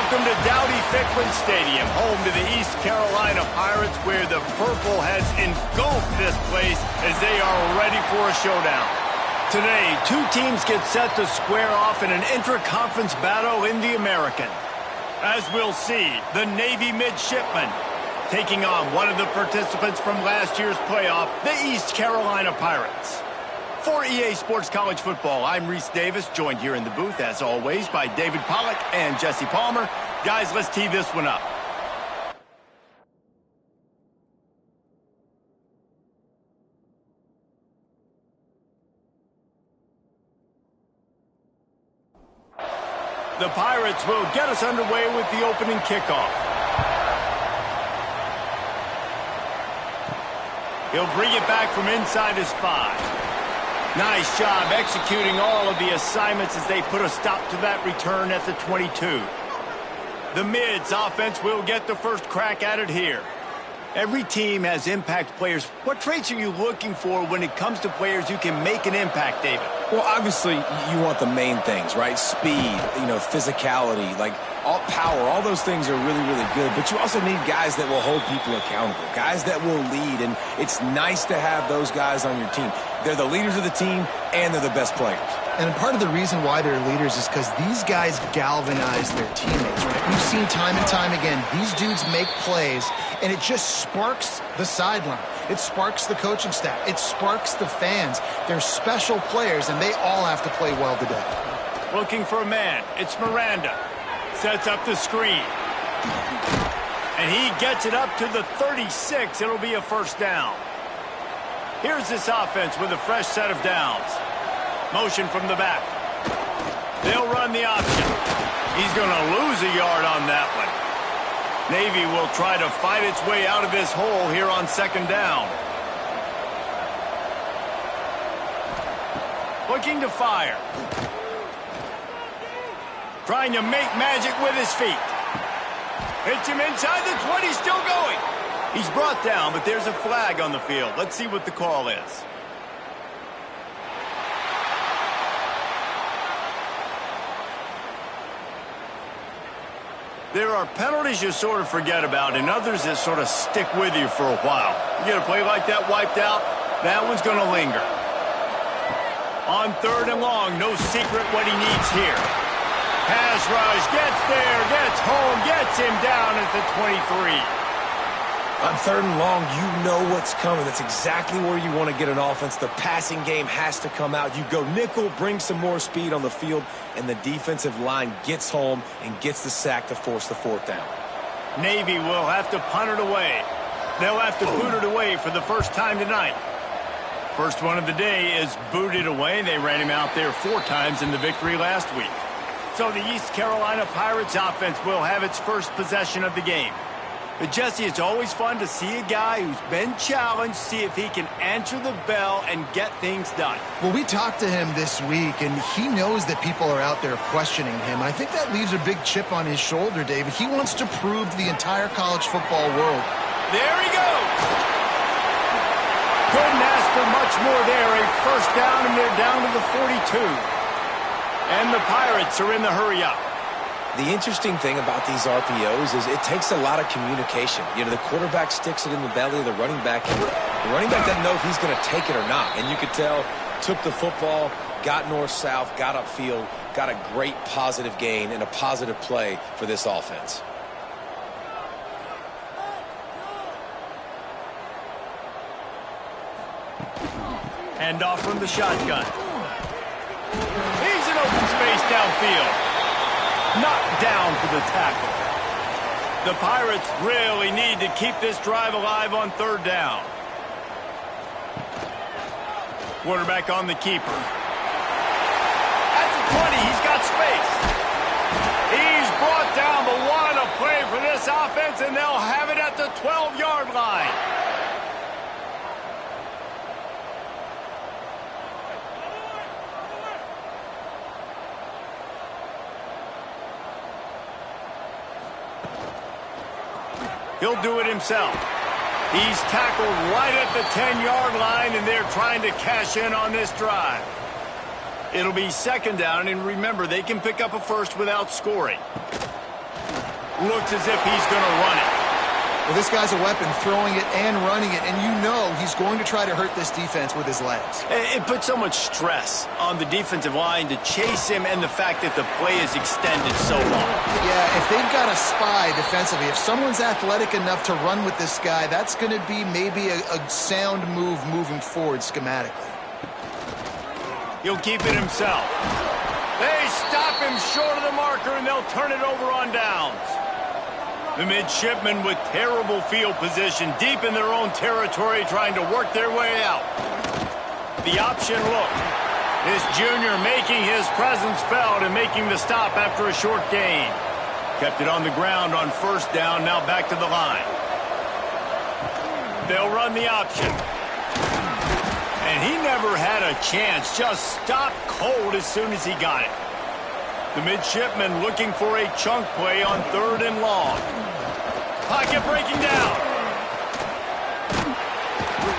Welcome to Dowdy-Ficklen Stadium, home to the East Carolina Pirates, where the purple has engulfed this place as they are ready for a showdown. Today, two teams get set to square off in an intra-conference battle in the American. As we'll see, the Navy midshipmen taking on one of the participants from last year's playoff, the East Carolina Pirates. For EA Sports College Football, I'm Reese Davis, joined here in the booth, as always, by David Pollack and Jesse Palmer. Guys, let's tee this one up. The Pirates will get us underway with the opening kickoff. He'll bring it back from inside his 5. Nice job executing all of the assignments as they put a stop to that return at the 22. The Mids offense will get the first crack at it here. Every team has impact players. What traits are you looking for when it comes to players who can make an impact, David? Well, obviously, you want the main things, right? Speed, physicality, all power, all those things are really, really good. But you also need guys that will hold people accountable, guys that will lead. And it's nice to have those guys on your team. They're the leaders of the team, and they're the best players. And part of the reason why they're leaders is because these guys galvanize their teammates, right? We've seen time and time again, these dudes make plays, and it just sparks the sideline. It sparks the coaching staff. It sparks the fans. They're special players, and they all have to play well today. Looking for a man. It's Miranda. Sets up the screen. And he gets it up to the 36. It'll be a first down. Here's this offense with a fresh set of downs. Motion from the back. They'll run the option. He's going to lose a yard on that one. Navy will try to fight its way out of this hole here on second down. Looking to fire. Trying to make magic with his feet. Hits him inside the 20, still going. He's brought down, but there's a flag on the field. Let's see what the call is. There are penalties you sort of forget about and others that sort of stick with you for a while. You get a play like that wiped out, that one's going to linger. On third and long, no secret what he needs here. Pass rush, gets there, gets home, gets him down at the 23. On third and long, you know what's coming. That's exactly where you want to get an offense. The passing game has to come out. You go nickel, bring some more speed on the field, and the defensive line gets home and gets the sack to force the fourth down. Navy will have to punt it away. They'll have to boot it away for the first time tonight. First one of the day is booted away. They ran him out there 4 times in the victory last week. So the East Carolina Pirates offense will have its first possession of the game. But Jesse, it's always fun to see a guy who's been challenged, see if he can answer the bell and get things done. Well, we talked to him this week, and he knows that people are out there questioning him. I think that leaves a big chip on his shoulder, David. He wants to prove to the entire college football world. There he goes! Couldn't ask for much more there. A first down, and they're down to the 42. And the Pirates are in the hurry-up. The interesting thing about these RPOs is it takes a lot of communication. The quarterback sticks it in the belly of the running back, and the running back doesn't know if he's going to take it or not. And you could tell took the football, got north-south, got upfield, got a great positive gain and a positive play for this offense. Hand off from the shotgun. He's in open space downfield. Knocked down for the tackle. The Pirates really need to keep this drive alive on third down. Quarterback on the keeper. At the 20, he's got space. He's brought down, but what a play for this offense, and they'll have it at the 12-yard line. He'll do it himself. He's tackled right at the 10-yard line, and they're trying to cash in on this drive. It'll be second down, and remember, they can pick up a first without scoring. Looks as if he's going to run it. Well, this guy's a weapon, throwing it and running it, and you know he's going to try to hurt this defense with his legs. It puts so much stress on the defensive line to chase him, and the fact that the play is extended so long. Yeah, if they've got a spy defensively, if someone's athletic enough to run with this guy, that's going to be maybe a sound move moving forward schematically. He'll keep it himself. They stop him short of the marker, and they'll turn it over on downs. The midshipmen with terrible field position, deep in their own territory, trying to work their way out. The option look. This junior making his presence felt and making the stop after a short gain. Kept it on the ground on first down, now back to the line. They'll run the option. And he never had a chance, just stopped cold as soon as he got it. The midshipmen looking for a chunk play on third and long. Pocket breaking down.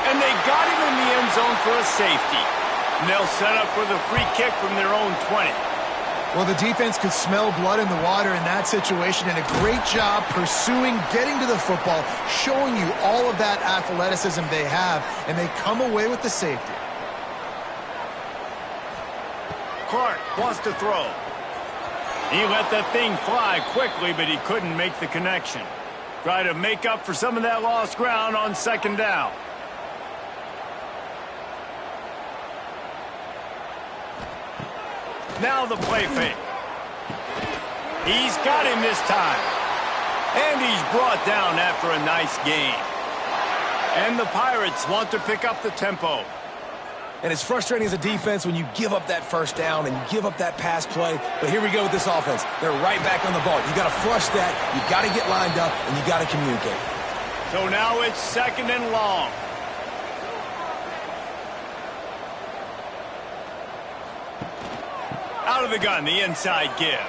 And they got him in the end zone for a safety. And they'll set up for the free kick from their own 20. Well, the defense could smell blood in the water in that situation, and a great job pursuing, getting to the football, showing you all of that athleticism they have, and they come away with the safety. Clark wants to throw. He let that thing fly quickly, but he couldn't make the connection. Try to make up for some of that lost ground on second down. Now the play fake. He's got him this time. And he's brought down after a nice gain. And the Pirates want to pick up the tempo. And it's frustrating as a defense when you give up that first down and you give up that pass play. But here we go with this offense. They're right back on the ball. You got to flush that. You got to get lined up, and you got to communicate. So now it's second and long. Out of the gun, the inside give.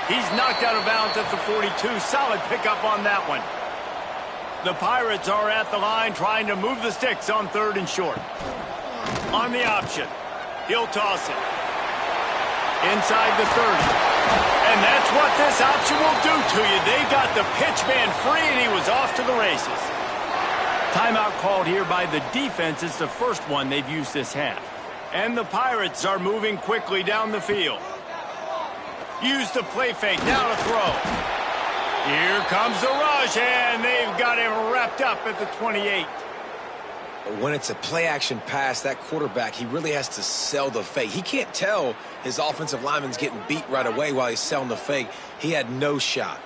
He's knocked out of bounds at the 42. Solid pickup on that one. The Pirates are at the line trying to move the sticks on third and short. On the option. He'll toss it. Inside the 30. And that's what this option will do to you. They got the pitch man free, and he was off to the races. Timeout called here by the defense. It's the first one they've used this half. And the Pirates are moving quickly down the field. Use the play fake. Now to throw. Here comes the rush, and they've got him wrapped up at the 28. When it's a play-action pass, that quarterback, he really has to sell the fake. He can't tell his offensive lineman's getting beat right away while he's selling the fake. He had no shot.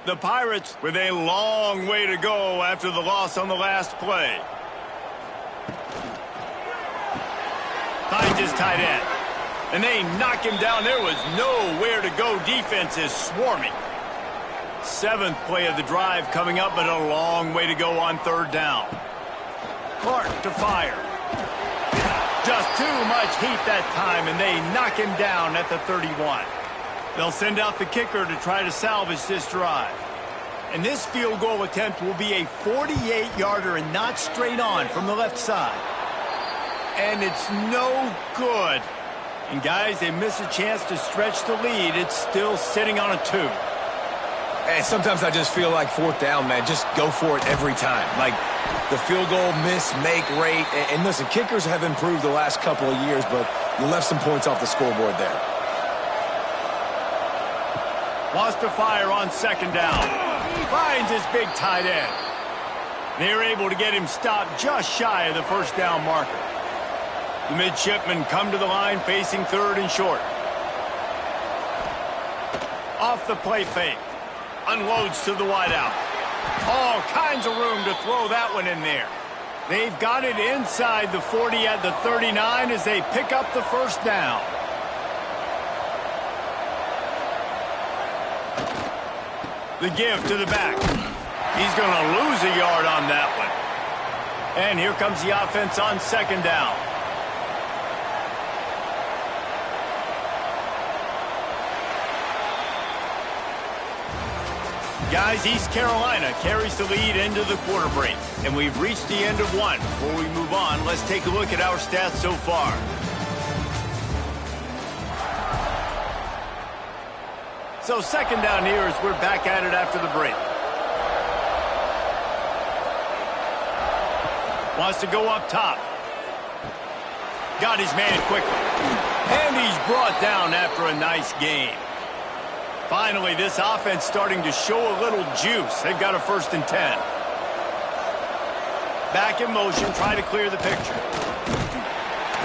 The Pirates with a long way to go after the loss on the last play. Finds his tight end. And they knock him down. There was nowhere to go. Defense is swarming. Seventh play of the drive coming up, but a long way to go on third down. Clark to fire. Just too much heat that time, and they knock him down at the 31. They'll send out the kicker to try to salvage this drive. And this field goal attempt will be a 48-yarder and not straight on from the left side. And it's no good. And guys, they miss a chance to stretch the lead. It's still sitting on a 2. And sometimes I just feel like fourth down, man, just go for it every time. Like the field goal miss-make rate. And listen, kickers have improved the last couple of years, but you left some points off the scoreboard there. Wants to fire on second down. Finds his big tight end. They're able to get him stopped just shy of the first down marker. The midshipmen come to the line facing third and short. Off the play fake. Unloads to the wideout. All kinds of room to throw that one in there. They've got it inside the 40 at the 39 as they pick up the first down. The give to the back. He's going to lose a yard on that one. And here comes the offense on second down. Guys, East Carolina carries the lead into the quarter break. And we've reached the end of one. Before we move on, let's take a look at our stats so far. So second down here as we're back at it after the break. Wants to go up top. Got his man quickly. And he's brought down after a nice gain. Finally, this offense starting to show a little juice. They've got a 1st and 10. Back in motion, try to clear the picture.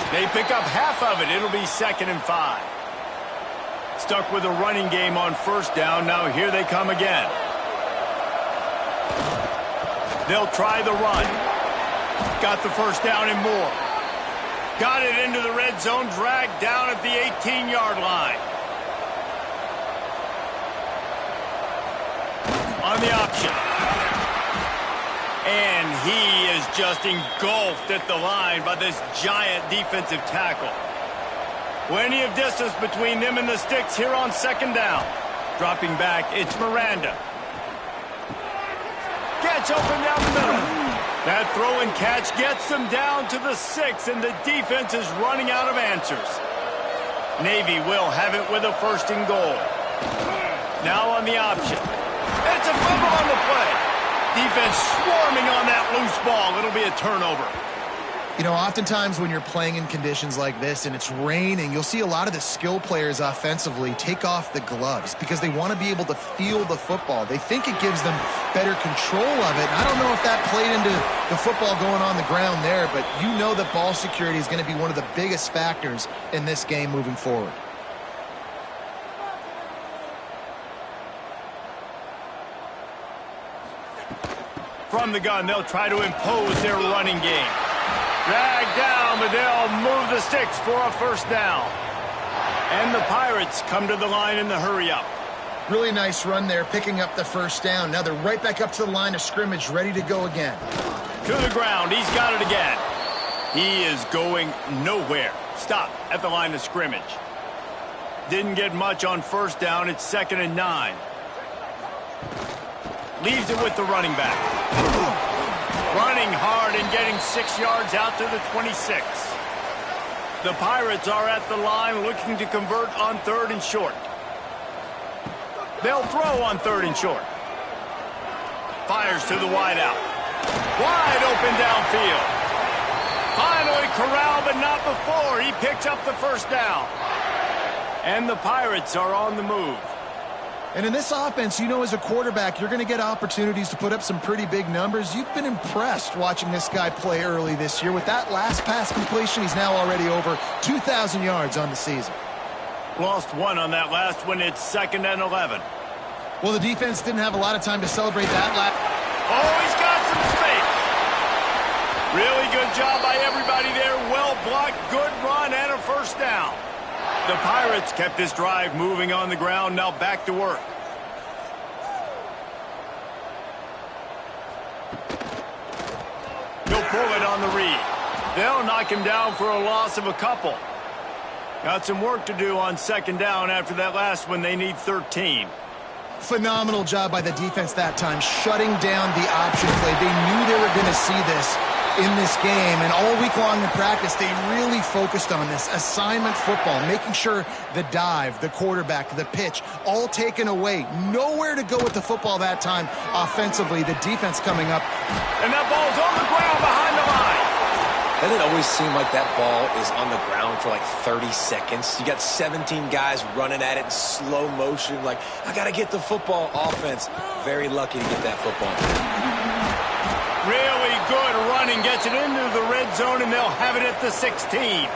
They pick up half of it. It'll be 2nd and 5. Stuck with a running game on first down. Now here they come again. They'll try the run. Got the first down and more. Got it into the red zone, dragged down at the 18-yard line. On the option. And he is just engulfed at the line by this giant defensive tackle. Plenty of distance between them and the sticks here on second down. Dropping back, it's Miranda. Gets open down the middle. That throw and catch gets them down to the 6, and the defense is running out of answers. Navy will have it with a 1st and goal. Now on the option. It's a fumble on the play. Defense swarming on that loose ball. It'll be a turnover. You know, oftentimes when you're playing in conditions like this and it's raining, you'll see a lot of the skill players offensively take off the gloves because they want to be able to feel the football. They think it gives them better control of it. And I don't know if that played into the football going on the ground there, but you know that ball security is going to be one of the biggest factors in this game moving forward. From the gun, they'll try to impose their running game. Dragged down, but they'll move the sticks for a 1st down. And the Pirates come to the line in the hurry-up. Really nice run there, picking up the 1st down. Now they're right back up to the line of scrimmage, ready to go again. To the ground, he's got it again. He is going nowhere. Stop at the line of scrimmage. Didn't get much on 1st down. It's 2nd and 9. Leaves it with the running back. Running hard and getting 6 yards out to the 26. The Pirates are at the line looking to convert on 3rd and short. They'll throw on 3rd and short. Fires to the wideout. Wide open downfield. Finally corralled, but not before. He picks up the 1st down. And the Pirates are on the move. And in this offense, you know, as a quarterback, you're going to get opportunities to put up some pretty big numbers. You've been impressed watching this guy play early this year. With that last pass completion, he's now already over 2,000 yards on the season. Lost one on that last one. It's 2nd and 11. Well, the defense didn't have a lot of time to celebrate that last. Oh, he's got some space. Really good job by everybody there. Well blocked, good run, and a 1st down. The Pirates kept this drive moving on the ground. Now back to work. He'll pull it on the read. They'll knock him down for a loss of a couple. Got some work to do on 2nd down after that last one. They need 13. Phenomenal job by the defense that time, shutting down the option play. They knew they were going to see this in this game, and all week long in practice, they really focused on this assignment football, making sure the dive, the quarterback, the pitch, all taken away. Nowhere to go with the football that time offensively. The defense coming up. And that ball's on the ground behind the line. Doesn't it always seem like that ball is on the ground for like 30 seconds? You got 17 guys running at it in slow motion. Like, I got to get the football. Offense, very lucky to get that football. Really good running, gets it into the red zone, and they'll have it at the 16.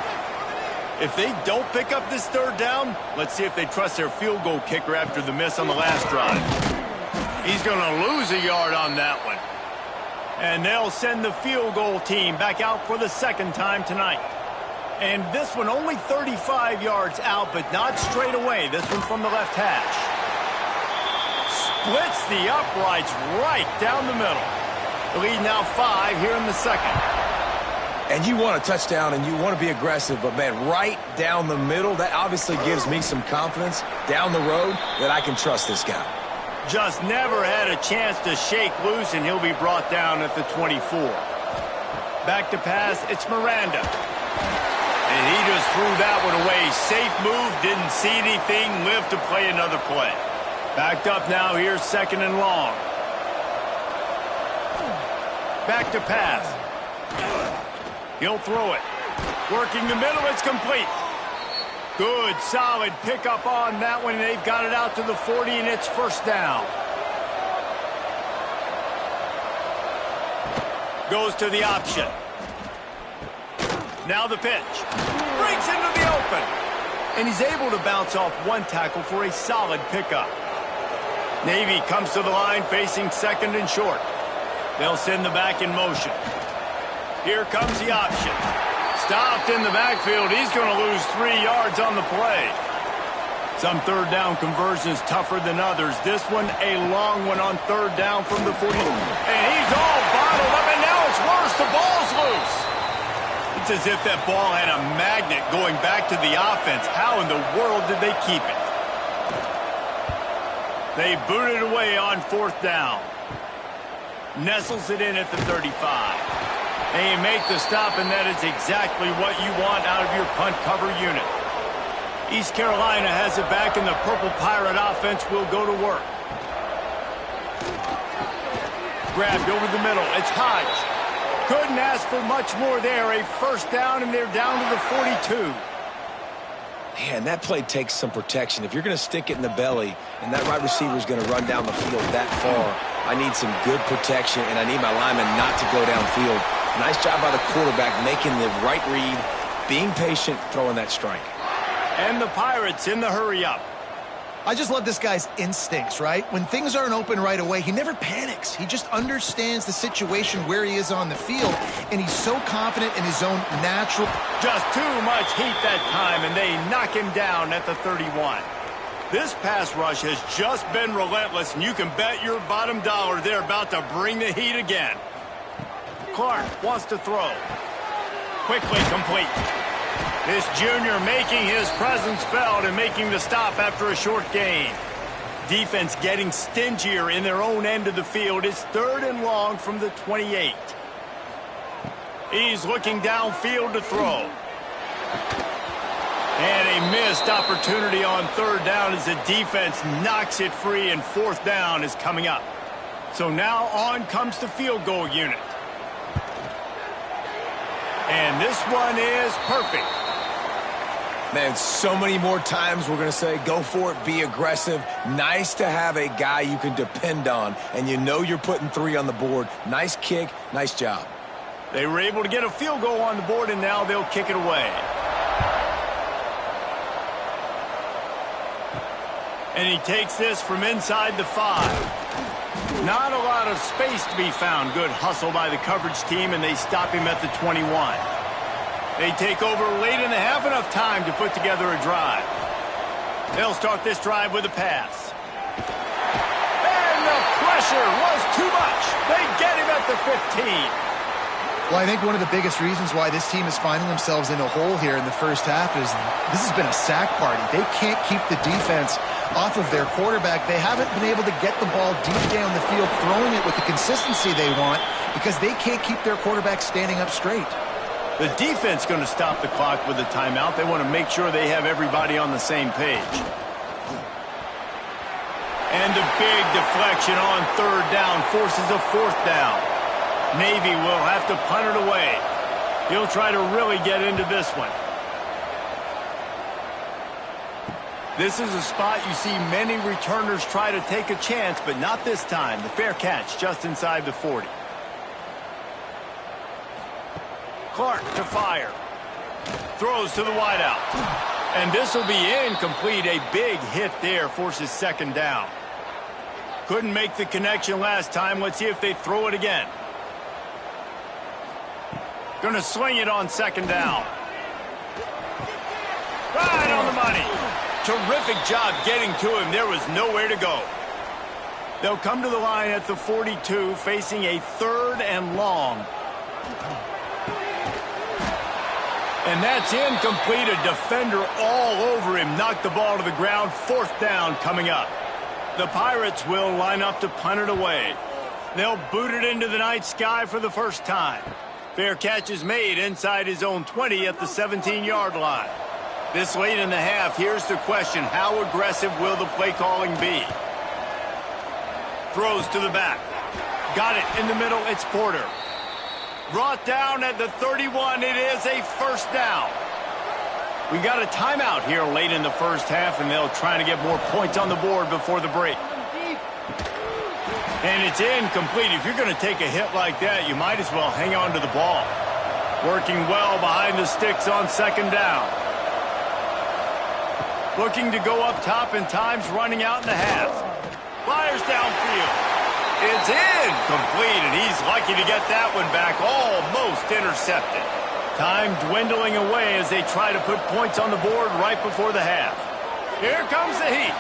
If they don't pick up this third down, let's see if they trust their field goal kicker after the miss on the last drive. He's going to lose a yard on that one. And they'll send the field goal team back out for the second time tonight. And this one only 35 yards out, but not straight away. This one from the left hash. Splits the uprights right down the middle. The lead now 5 here in the second. And you want a touchdown and you want to be aggressive, but, man, right down the middle, that obviously gives me some confidence down the road that I can trust this guy. Just never had a chance to shake loose, and he'll be brought down at the 24. Back to pass, it's Miranda. And he just threw that one away. Safe move, didn't see anything, lived to play another play. Backed up now, here's second and long. Back to pass. He'll throw it. Working the middle, it's complete. Good, solid pickup on that one. They've got it out to the 40, and it's first down. Goes to the option. Now the pitch. Breaks into the open. And he's able to bounce off one tackle for a solid pickup. Navy comes to the line facing second and short. They'll send the back in motion. Here comes the option. Stopped in the backfield. He's going to lose 3 yards on the play. Some third down conversions tougher than others. This one a long one on third down from the 40. And he's all bottled up, and now it's worse. The ball's loose. It's as if that ball had a magnet going back to the offense. How in the world did they keep it? They boot it away on fourth down. Nestles it in at the 35. They make the stop, and that is exactly what you want out of your punt cover unit. East Carolina has it back, and the Purple Pirate offense will go to work. Grabbed over the middle. It's Hodge. Couldn't ask for much more there. A first down, and they're down to the 42. Man, that play takes some protection. If you're going to stick it in the belly and that right receiver is going to run down the field that far, I need some good protection, and I need my lineman not to go downfield. Nice job by the quarterback making the right read, being patient, throwing that strike. And the Pirates in the hurry-up. I just love this guy's instincts, right? When things aren't open right away, he never panics. He just understands the situation where he is on the field, and he's so confident in his own natural. Just too much heat that time, and they knock him down at the 31. This pass rush has just been relentless, and you can bet your bottom dollar they're about to bring the heat again. Clark wants to throw. Quickly complete. This junior making his presence felt and making the stop after a short gain. Defense getting stingier in their own end of the field. It's third and long from the 28. He's looking downfield to throw. And a missed opportunity on third down as the defense knocks it free, and fourth down is coming up. So now on comes the field goal unit. And this one is perfect. Man, so many more times we're going to say, go for it, be aggressive. Nice to have a guy you can depend on, and you know you're putting 3 on the board. Nice kick, nice job. They were able to get a field goal on the board, and now they'll kick it away. And he takes this from inside the 5. Not a lot of space to be found. Good hustle by the coverage team, and they stop him at the 21. They take over late in the half, enough time to put together a drive. They'll start this drive with a pass. And the pressure was too much. They get him at the 15. Well, I think one of the biggest reasons why this team is finding themselves in a hole here in the first half is this has been a sack party. They can't keep the defense off of their quarterback. They haven't been able to get the ball deep down the field, throwing it with the consistency they want because they can't keep their quarterback standing up straight. The defense going to stop the clock with a timeout. They want to make sure they have everybody on the same page. And the big deflection on third down forces a fourth down. Navy will have to punt it away. He'll try to really get into this one. This is a spot you see many returners try to take a chance, but not this time. The fair catch just inside the 40. Clark to fire. Throws to the wideout. And this will be incomplete. A big hit there forces second down. Couldn't make the connection last time. Let's see if they throw it again. Gonna swing it on second down. Right on the money. Terrific job getting to him. There was nowhere to go. They'll come to the line at the 42, facing a third and long. And that's incomplete. A defender all over him. Knocked the ball to the ground. Fourth down coming up. The Pirates will line up to punt it away. They'll boot it into the night sky for the first time. Fair catch is made inside his own 20 at the 17-yard line. This late in the half, here's the question. How aggressive will the play calling be? Throws to the back. Got it in the middle. It's Porter. Brought down at the 31. It is a first down. We got a timeout here late in the first half, and they'll try to get more points on the board before the break. And it's incomplete. If you're going to take a hit like that, you might as well hang on to the ball. Working well behind the sticks on second down. Looking to go up top, and time's running out in the half. Fires downfield. It's incomplete, and he's lucky to get that one back. Almost intercepted. Time dwindling away as they try to put points on the board right before the half. Here comes the heat.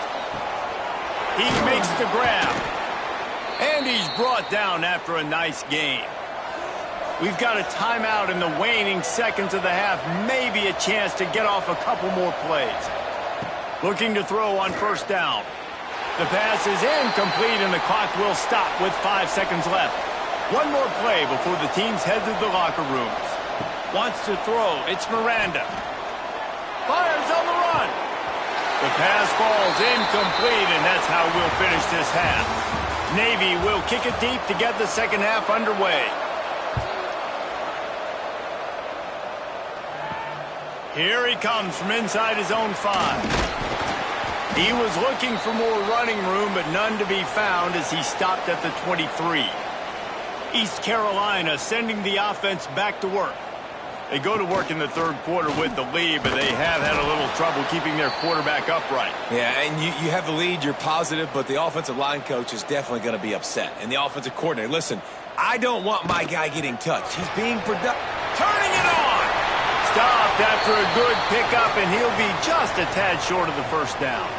He makes the grab. And he's brought down after a nice gain. We've got a timeout in the waning seconds of the half. Maybe a chance to get off a couple more plays. Looking to throw on first down. The pass is incomplete, and the clock will stop with 5 seconds left. One more play before the teams head to the locker rooms. Wants to throw. It's Miranda. Fires on the run. The pass falls incomplete, and that's how we'll finish this half. Navy will kick it deep to get the second half underway. Here he comes from inside his own 5. He was looking for more running room, but none to be found as he stopped at the 23. East Carolina sending the offense back to work. They go to work in the third quarter with the lead, but they have had a little trouble keeping their quarterback upright. Yeah, and you have the lead, you're positive, but the offensive line coach is definitely going to be upset. And the offensive coordinator, listen, I don't want my guy getting touched. He's being productive. Turning it on! Stopped after a good pickup, and he'll be just a tad short of the first down.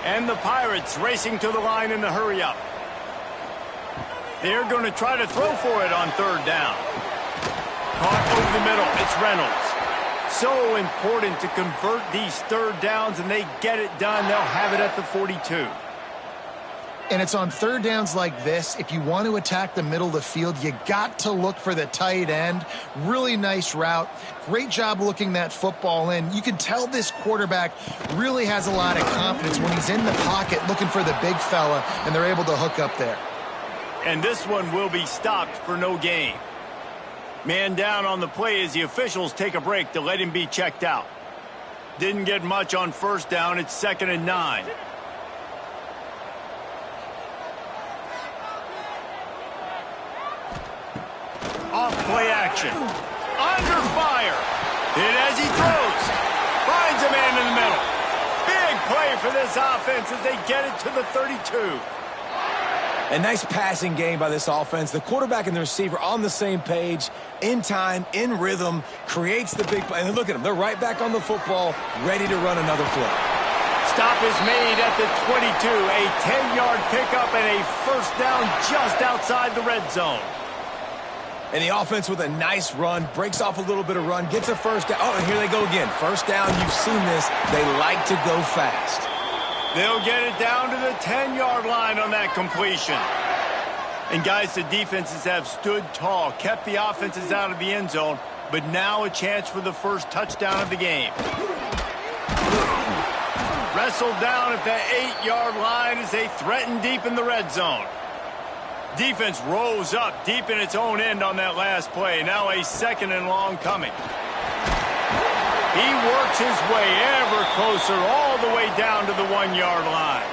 And the Pirates racing to the line in the hurry-up. They're going to try to throw for it on third down. Caught over the middle. It's Reynolds. So important to convert these third downs, and they get it done. They'll have it at the 42. And it's on third downs like this. If you want to attack the middle of the field, you got to look for the tight end. Really nice route. Great job looking that football in. You can tell this quarterback really has a lot of confidence when he's in the pocket looking for the big fella, and they're able to hook up there. And this one will be stopped for no gain. Man down on the play as the officials take a break to let him be checked out. Didn't get much on first down. It's 2nd and 9. Off play action. Under fire. Hit as he throws. Finds a man in the middle. Big play for this offense as they get it to the 32. A nice passing game by this offense. The quarterback and the receiver on the same page, in time, in rhythm, creates the big play. And look at them. They're right back on the football, ready to run another play. Stop is made at the 22. A 10-yard pickup and a first down just outside the red zone. And the offense with a nice run, breaks off a little bit of run, gets a first down. Oh, and here they go again. First down, you've seen this. They like to go fast. They'll get it down to the 10-yard line on that completion. And guys, the defenses have stood tall, kept the offenses out of the end zone, but now a chance for the first touchdown of the game. Wrestled down at the 8-yard line as they threaten deep in the red zone. Defense rose up deep in its own end on that last play. Now a 2nd and long coming. He works his way ever closer all the way down to the 1-yard line.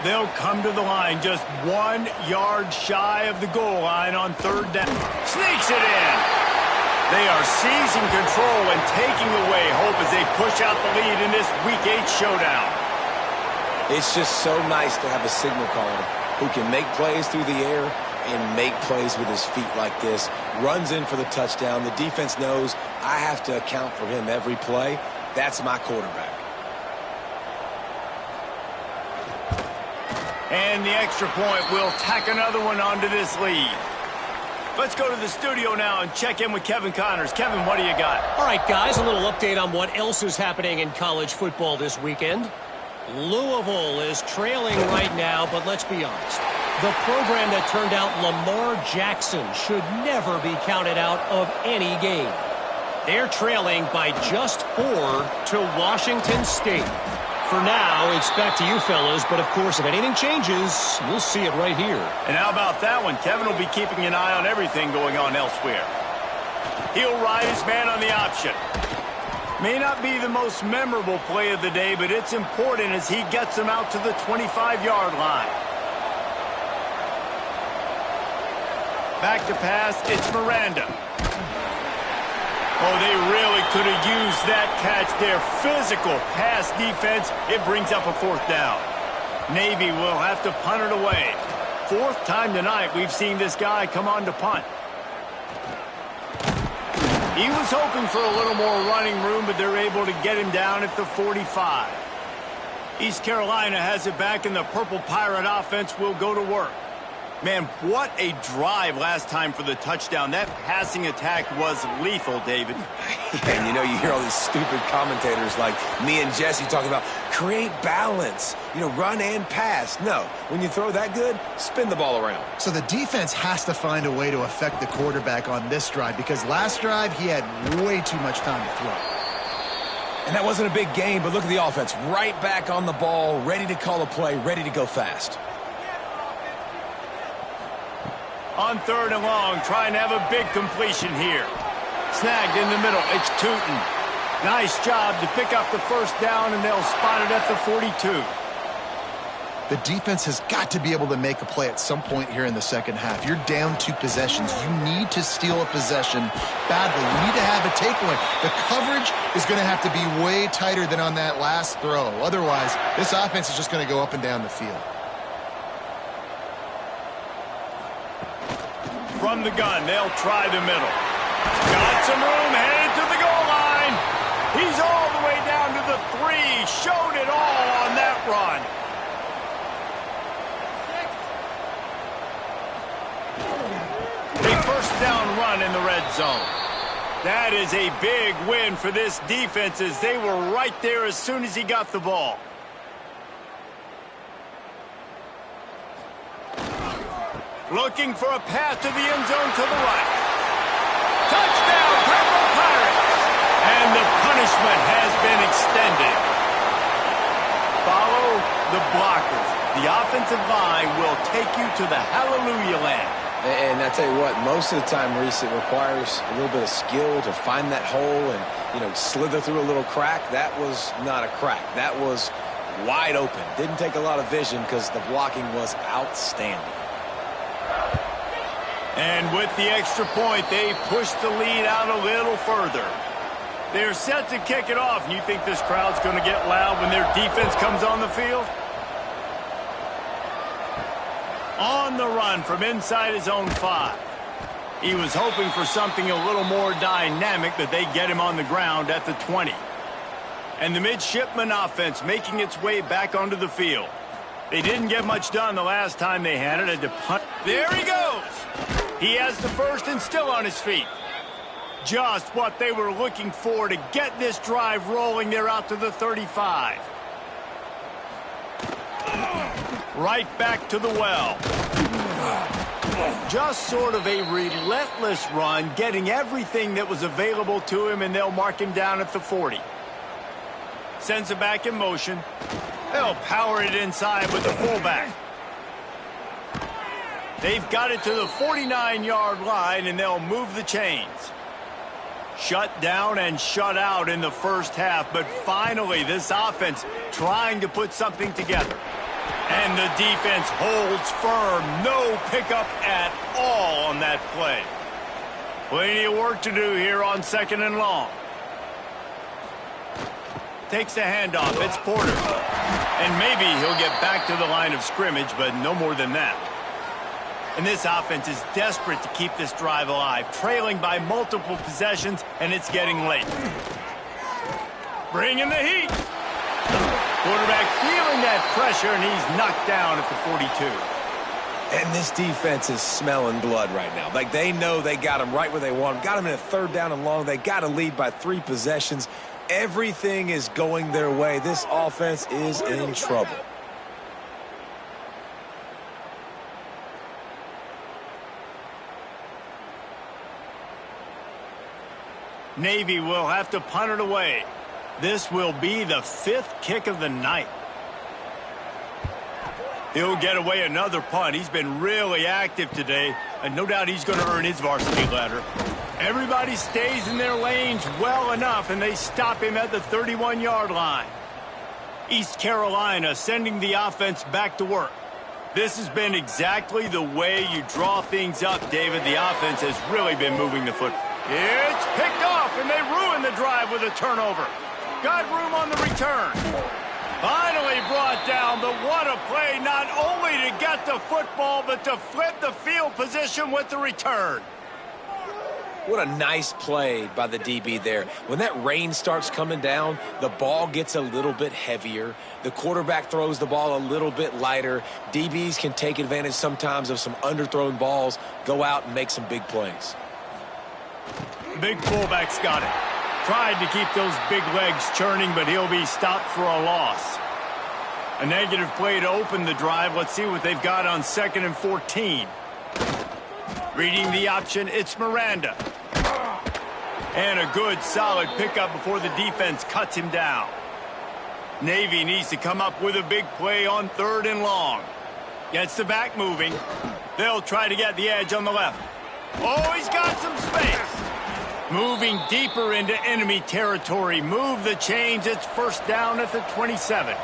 They'll come to the line just 1 yard shy of the goal line on 3rd down. Sneaks it in. They are seizing control and taking away hope as they push out the lead in this Week 8 showdown. It's just so nice to have a signal caller who can make plays through the air and make plays with his feet like this. Runs in for the touchdown. The defense knows I have to account for him every play. That's my quarterback. And the extra point will tack another one onto this lead. Let's go to the studio now and check in with Kevin Connors. Kevin, what do you got? All right, guys, a little update on what else is happening in college football this weekend. Louisville is trailing right now, but let's be honest. The program that turned out Lamar Jackson should never be counted out of any game. They're trailing by just 4 to Washington State. For now, it's back to you fellas, but of course, if anything changes, you'll see it right here. And how about that one? Kevin will be keeping an eye on everything going on elsewhere. He'll ride his man on the option. May not be the most memorable play of the day, but it's important as he gets him out to the 25-yard line. Back to pass, it's Miranda. Oh, they really could have used that catch there. Physical pass defense. It brings up a 4th down. Navy will have to punt it away. 4th time tonight we've seen this guy come on to punt. He was hoping for a little more running room, but they're able to get him down at the 45. East Carolina has it back, and the Purple Pirate offense will go to work. Man, what a drive last time for the touchdown. That passing attack was lethal, David. And you know, you hear all these stupid commentators like me and Jesse talking about create balance, run and pass. No, when you throw that good, spin the ball around. So the defense has to find a way to affect the quarterback on this drive because last drive he had way too much time to throw. And that wasn't a big game, but look at the offense. Right back on the ball, ready to call a play, ready to go fast. On 3rd and long, trying to have a big completion here. Snagged in the middle, it's Tootin. Nice job to pick up the 1st down, and they'll spot it at the 42. The defense has got to be able to make a play at some point here in the second half. You're down 2 possessions. You need to steal a possession badly. You need to have a takeaway. The coverage is going to have to be way tighter than on that last throw. Otherwise, this offense is just going to go up and down the field. From the gun, they'll try the middle. Got some room, headed to the goal line. He's all the way down to the 3. Showed it all on that run. 6. A 1st down run in the red zone. That is a big win for this defense as they were right there as soon as he got the ball. Looking for a path to the end zone to the right. Touchdown, Purple Pirates! And the punishment has been extended. Follow the blockers. The offensive line will take you to the hallelujah land. And I tell you what, most of the time, Reese, it requires a little bit of skill to find that hole and, slither through a little crack. That was not a crack. That was wide open. Didn't take a lot of vision because the blocking was outstanding. And with the extra point, they push the lead out a little further. They're set to kick it off. And you think this crowd's going to get loud when their defense comes on the field? On the run from inside his own 5. He was hoping for something a little more dynamic, but they get him on the ground at the 20. And the midshipman offense making its way back onto the field. They didn't get much done the last time they had it. To punt. There he goes. He has the 1st and still on his feet. Just what they were looking for to get this drive rolling. They're out to the 35. Right back to the well. Just sort of a relentless run, getting everything that was available to him, and they'll mark him down at the 40. Sends it back in motion. They'll power it inside with the fullback. They've got it to the 49-yard line, and they'll move the chains. Shut down and shut out in the first half, but finally this offense trying to put something together. And the defense holds firm. No pickup at all on that play. Plenty of work to do here on 2nd and long. Takes the handoff. It's Porter. And maybe he'll get back to the line of scrimmage, but no more than that. And this offense is desperate to keep this drive alive, trailing by multiple possessions, and it's getting late. Bring in the heat. Quarterback feeling that pressure, and he's knocked down at the 42. And this defense is smelling blood right now. Like, they know they got him right where they want him. Got him in a 3rd down and long. They got to lead by 3 possessions. Everything is going their way. This offense is in trouble. Navy will have to punt it away. This will be the 5th kick of the night. He'll get away another punt. He's been really active today, and no doubt he's going to earn his varsity letter. Everybody stays in their lanes well enough, and they stop him at the 31-yard line. East Carolina sending the offense back to work. This has been exactly the way you draw things up, David. The offense has really been moving the football. It's picked off, and they ruin the drive with a turnover. Got room on the return. Finally brought down, but what a play, not only to get the football, but to flip the field position with the return. What a nice play by the DB there. When that rain starts coming down, the ball gets a little bit heavier. The quarterback throws the ball a little bit lighter. DBs can take advantage sometimes of some underthrown balls, go out and make some big plays. Big fullback's got it. Tried to keep those big legs churning, but he'll be stopped for a loss. A negative play to open the drive. Let's see what they've got on 2nd and 14. Reading the option, it's Miranda. And a good, solid pickup before the defense cuts him down. Navy needs to come up with a big play on 3rd and long. Gets the back moving. They'll try to get the edge on the left. Oh, he's got some space. Moving deeper into enemy territory. Move the chains. It's 1st down at the 27.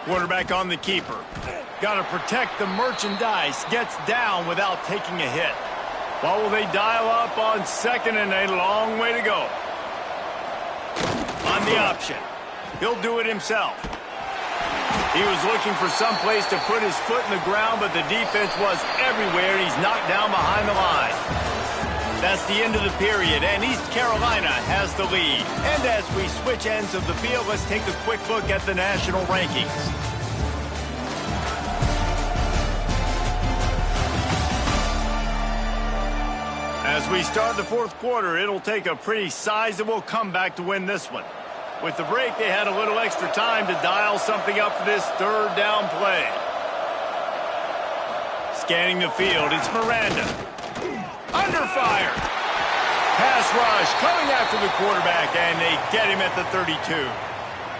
Quarterback on the keeper. Got to protect the merchandise. Gets down without taking a hit. What will they dial up on 2nd and a long way to go? On the option. He'll do it himself. He was looking for some place to put his foot in the ground, but the defense was everywhere, and he's knocked down behind the line. That's the end of the period, and East Carolina has the lead. And as we switch ends of the field, let's take a quick look at the national rankings. As we start the 4th quarter, it'll take a pretty sizable comeback to win this one. With the break, they had a little extra time to dial something up for this 3rd down play. Scanning the field, it's Miranda. Under fire. Pass rush coming after the quarterback, and they get him at the 32.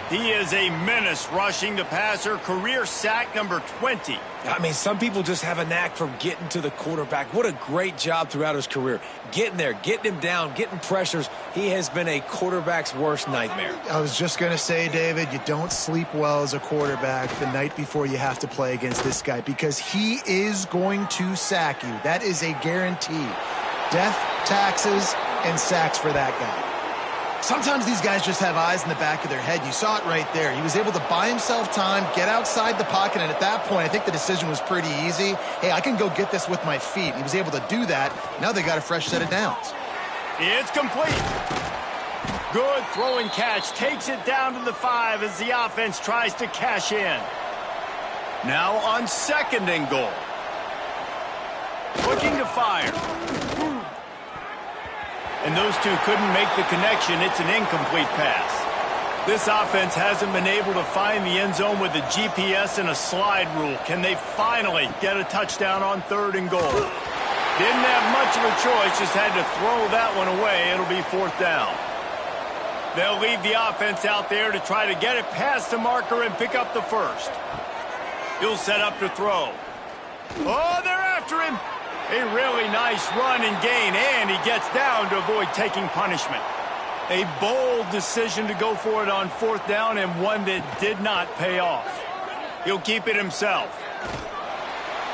He is a menace rushing the passer, career sack number 20. I mean, some people just have a knack for getting to the quarterback. What a great job throughout his career. Getting there, getting him down, getting pressures. He has been a quarterback's worst nightmare. I was just going to say, David, you don't sleep well as a quarterback the night before you have to play against this guy because he is going to sack you. That is a guarantee. Death, taxes, and sacks for that guy. Sometimes these guys just have eyes in the back of their head. You saw it right there. He was able to buy himself time, get outside the pocket, and at that point, I think the decision was pretty easy. Hey, I can go get this with my feet. He was able to do that. Now they got a fresh set of downs. It's complete. Good throwing catch. Takes it down to the 5 as the offense tries to cash in. Now on 2nd and goal. Looking to fire. And those two couldn't make the connection. It's an incomplete pass. This offense hasn't been able to find the end zone with the GPS and a slide rule. Can they finally get a touchdown on 3rd and goal? Didn't have much of a choice, just had to throw that one away. It'll be 4th down. They'll leave the offense out there to try to get it past the marker and pick up the first. He'll set up to throw. Oh, they're after him. A really nice run and gain, and he gets down to avoid taking punishment. A bold decision to go for it on 4th down, and one that did not pay off. He'll keep it himself.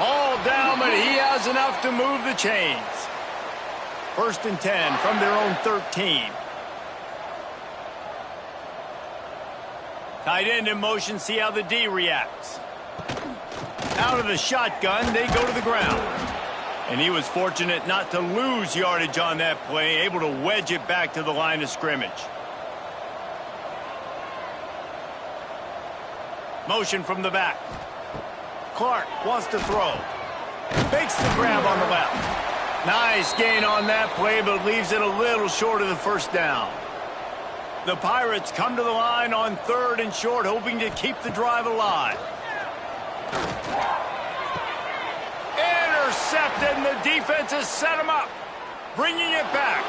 All down, but he has enough to move the chains. 1st and 10 from their own 13. Tight end in motion, see how the D reacts. Out of the shotgun, they go to the ground. And he was fortunate not to lose yardage on that play, able to wedge it back to the line of scrimmage. Motion from the back. Clark wants to throw. Makes the grab on the left. Nice gain on that play, but leaves it a little short of the 1st down. The Pirates come to the line on 3rd and short, hoping to keep the drive alive. Intercepted, and the defense has set him up. Bringing it back.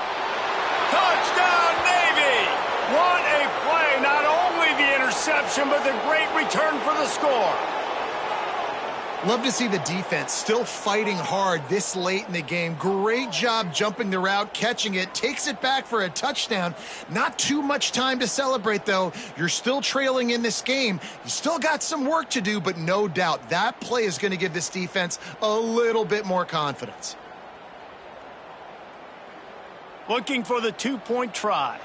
Touchdown, Navy! What a play. Not only the interception, but the great return for the score. Love to see the defense still fighting hard this late in the game. Great job jumping the route, catching it, takes it back for a touchdown. Not too much time to celebrate, though. You're still trailing in this game. You still got some work to do, but no doubt that play is going to give this defense a little bit more confidence. Looking for the 2-point try.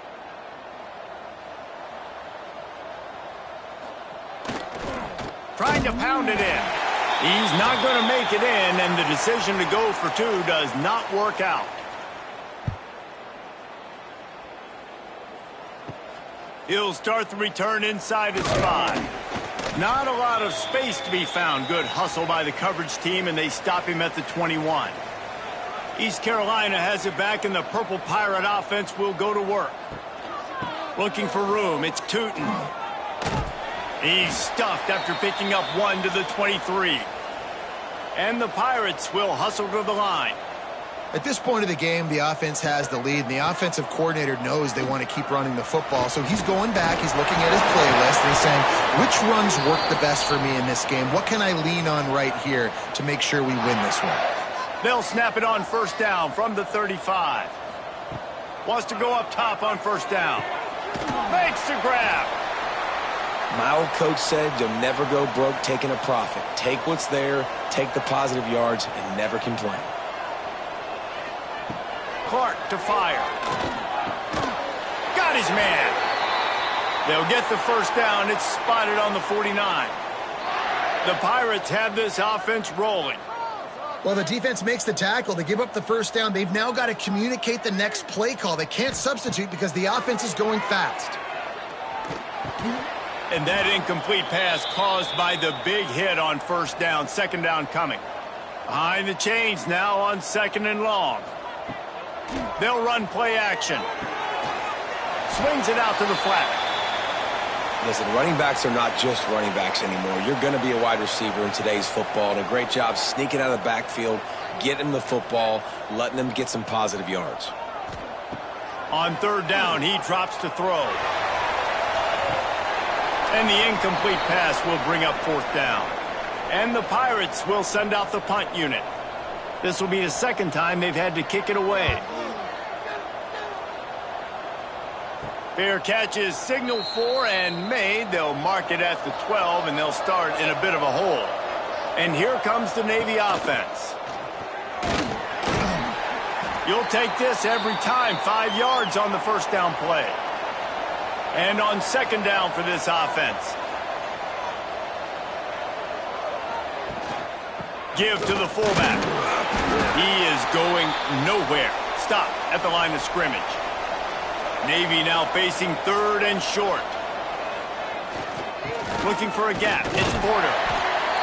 Trying to pound it in. He's not going to make it in, and the decision to go for 2 does not work out. He'll start the return inside his 5. Not a lot of space to be found. Good hustle by the coverage team, and they stop him at the 21. East Carolina has it back, and the Purple Pirate offense will go to work. Looking for room. It's Tootin. He's stuffed after picking up 1 to the 23. And the Pirates will hustle to the line. At this point of the game, the offense has the lead, and the offensive coordinator knows they want to keep running the football. So he's going back, he's looking at his playlist, and he's saying, which runs work the best for me in this game? What can I lean on right here to make sure we win this one? They'll snap it on 1st down from the 35. Wants to go up top on 1st down. Makes the grab. My old coach said you'll never go broke taking a profit. Take what's there, take the positive yards, and never complain. Clark to fire. Got his man. They'll get the 1st down. It's spotted on the 49. The Pirates have this offense rolling. Well, the defense makes the tackle. They give up the 1st down. They've now got to communicate the next play call. They can't substitute because the offense is going fast. And that incomplete pass caused by the big hit on 1st down. 2nd down coming. Behind the chains now on 2nd and long. They'll run play action. Swings it out to the flat. Listen, running backs are not just running backs anymore. You're going to be a wide receiver in today's football, and a great job sneaking out of the backfield, getting the football, letting them get some positive yards. On 3rd down, he drops to throw. And the incomplete pass will bring up 4th down. And the Pirates will send out the punt unit. This will be the 2nd time they've had to kick it away. Fair catch is signaled for and made. They'll mark it at the 12, and they'll start in a bit of a hole. And here comes the Navy offense. You'll take this every time. 5 yards on the 1st down play. And on 2nd down for this offense. Give to the fullback. He is going nowhere. Stop at the line of scrimmage. Navy now facing 3rd and short. Looking for a gap. It's Porter.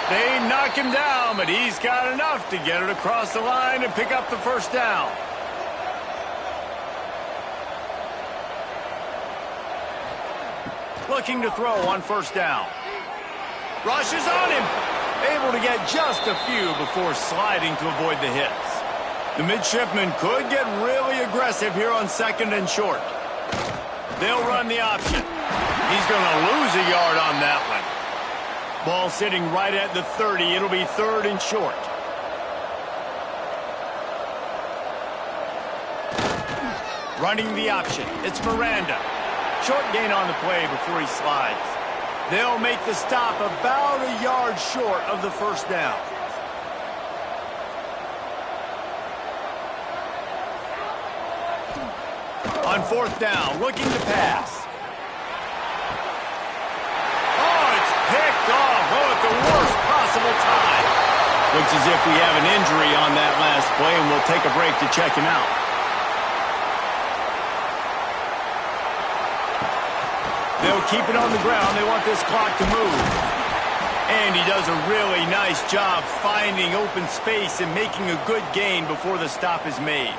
They knock him down, but he's got enough to get it across the line and pick up the 1st down. looking to throw on first down. Rushes on him. Able to get just a few before sliding to avoid the hits. The midshipman could get really aggressive here on second and short. They'll run the option. He's going to lose a yard on that one. Ball sitting right at the 30. It'll be third and short. Running the option. It's Miranda. Short gain on the play before he slides. They'll make the stop about a yard short of the first down. On fourth down, looking to pass. Oh, it's picked off. Oh, at the worst possible time. Looks as if we have an injury on that last play, and we'll take a break to check him out. They'll keep it on the ground. They want this clock to move. And he does a really nice job finding open space and making a good gain before the stop is made.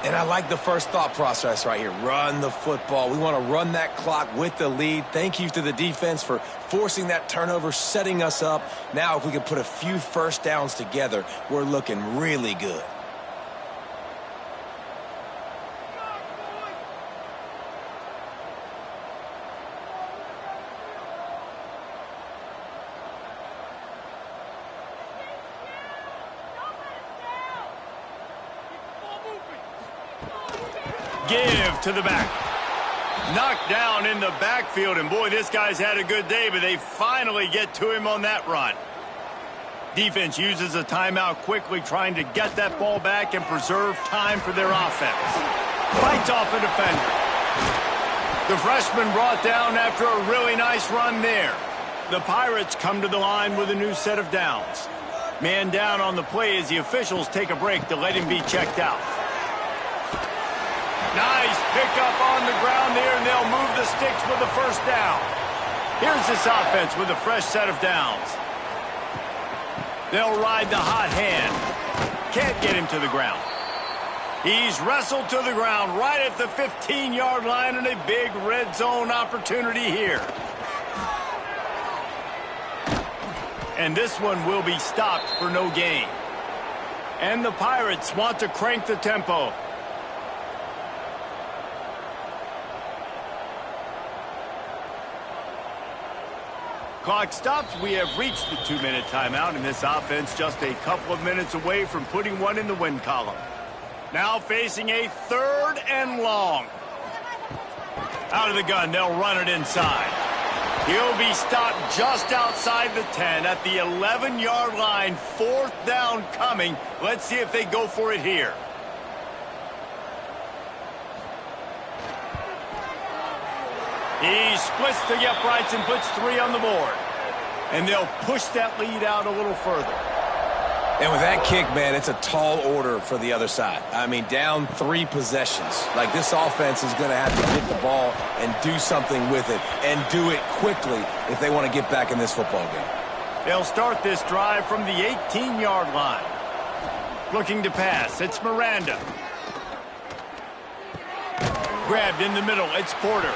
And I like the first thought process right here. Run the football. We want to run that clock with the lead. Thank you to the defense for forcing that turnover, setting us up. Now, if we can put a few first downs together, we're looking really good. Give to the back. Knocked down in the backfield, and boy, this guy's had a good day, but they finally get to him on that run. Defense uses a timeout quickly, trying to get that ball back and preserve time for their offense. Fights off a defender. The freshman brought down after a really nice run there. The Pirates come to the line with a new set of downs. Man down on the play as the officials take a break to let him be checked out. Nice pickup on the ground there, and they'll move the sticks with the first down. Here's this offense with a fresh set of downs. They'll ride the hot hand. Can't get him to the ground. He's wrestled to the ground right at the 15-yard line, and a big red zone opportunity here. And this one will be stopped for no gain. And the Pirates want to crank the tempo. Clock stops. We have reached the 2-minute timeout, and this offense just a couple of minutes away from putting one in the win column. Now facing a third and long. Out of the gun, they'll run it inside. He'll be stopped just outside the 10 at the 11-yard line. Fourth down coming. Let's see if they go for it here. He splits the uprights and puts 3 on the board. And they'll push that lead out a little further. And with that kick, man, it's a tall order for the other side. I mean, down 3 possessions. Like, this offense is going to have to get the ball and do something with it, and do it quickly if they want to get back in this football game. They'll start this drive from the 18-yard line. Looking to pass. It's Miranda. Grabbed in the middle. It's Porter.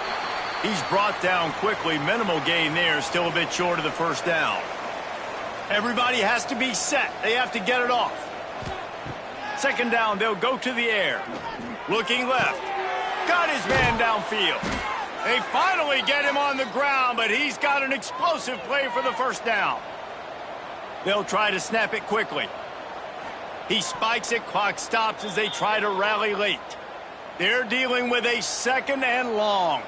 He's brought down quickly. Minimal gain there. Still a bit short of the first down. Everybody has to be set. They have to get it off. Second down, they'll go to the air. Looking left. Got his man downfield. They finally get him on the ground, but he's got an explosive play for the first down. They'll try to snap it quickly. He spikes it. Clock stops as they try to rally late. They're dealing with a second and long.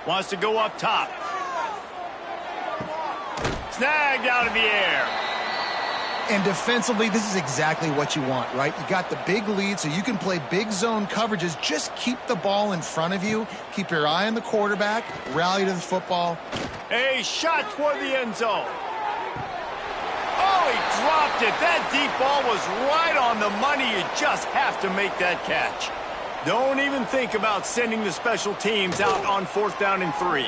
Wants to go up top. Snagged out of the air. And defensively, this is exactly what you want, right? You got the big lead, so you can play big zone coverages. Just keep the ball in front of you. Keep your eye on the quarterback. Rally to the football. A shot toward the end zone. Oh, he dropped it. That deep ball was right on the money. You just have to make that catch. Don't even think about sending the special teams out on fourth down and 3.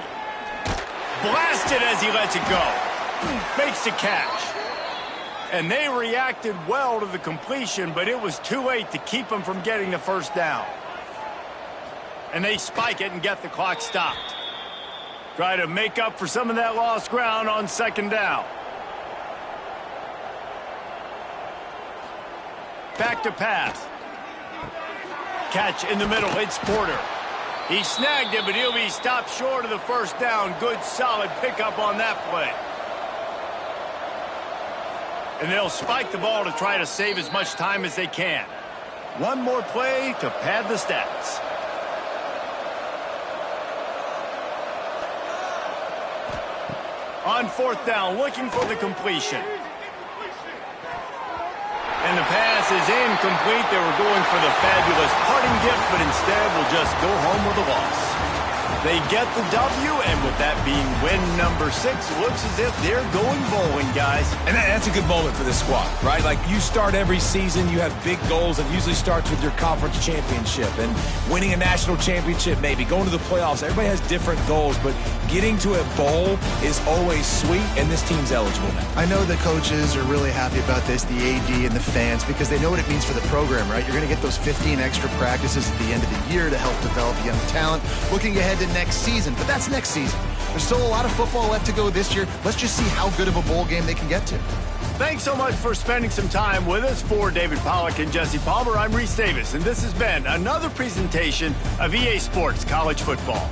Blasted as he lets it go. Makes the catch. And they reacted well to the completion, but it was too late to keep them from getting the first down. And they spike it and get the clock stopped. Try to make up for some of that lost ground on second down. Back to pass. Catch in the middle. It's Porter. He snagged it, but he'll be stopped short of the first down. Good, solid pickup on that play. And they'll spike the ball to try to save as much time as they can. One more play to pad the stats. On fourth down, looking for the completion. And the pass is incomplete. They were going for the fabulous parting gift, but instead will just go home with a loss. They get the W, and with that being win number 6, looks as if they're going bowling, guys. And that's a good moment for this squad, right? Like, you start every season, you have big goals, and usually starts with your conference championship and winning a national championship, maybe going to the playoffs. Everybody has different goals, but getting to a bowl is always sweet, and this team's eligible now. I know the coaches are really happy about this, the AD and the fans, because they know what it means for the program, right? You're going to get those 15 extra practices at the end of the year to help develop young talent. Looking ahead to next season, but that's next season. There's still a lot of football left to go this year. Let's just see how good of a bowl game they can get to. Thanks so much for spending some time with us. For David Pollack and Jesse Palmer, I'm Reese Davis, and this has been another presentation of EA Sports College Football.